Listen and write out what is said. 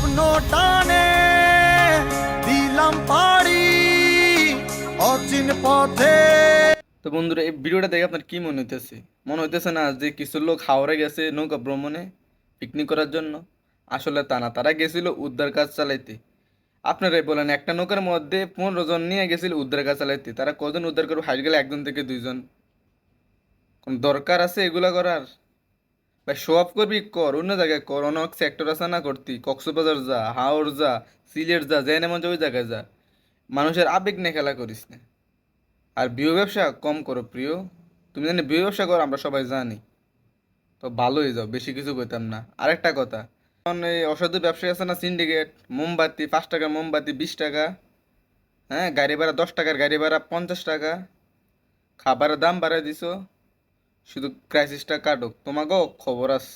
স্বপ্ন টানে দিলাম পাড়ি অচিন পথে। তো বন্ধুরা, এই ভিডিওটা দেখে আপনার কি মনে হইতেছে? মনে হইতেছে না যে কিছু লোক হাওড়ে গেছে নৌকা ভ্রমণে পিকনিক করার জন্য? আসলে তা না, তারা গেছিল উদ্ধার কাজ চালাইতে। আপনারাই বলেন, একটা নৌকার মধ্যে 15 জন নিয়ে গেছিল উদ্ধার কাজ চালাইতে, তারা কজন উদ্ধার করবে? হাইট গেলে 1 থেকে 2 জন। কোন দরকার আছে এগুলা করার? ভাই, শো অফ করবি কর, অন্য জায়গায় কর। অনেক সেক্টর আছে না করতি, কক্সবাজার যা, হাওড় যা, সিলেট যা, যে এমন ওই জায়গায় যা। মানুষের আবেগ নিয়ে খেলা করিস না। আর বিয়ে ব্যবসা কম করো প্রিয়। তুমি জানি বিয়ে ব্যবসা করো, আমরা সবাই জানি। তো ভালোই যাও, বেশি কিছু কইতাম না। আরেকটা কথা, এখন এই অসাধু ব্যবসায়ী আছে না, সিন্ডিকেট, মোমবাতি 5 টাকা, মোমবাতি 20 টাকা, হ্যাঁ, গাড়ি ভাড়া 10 টাকার গাড়ি ভাড়া 50 টাকা, খাবারের দাম বাড়ায় দিছো। শুধু ক্রাইসিসটা কাটুক, তোমাকেও খবর আছে।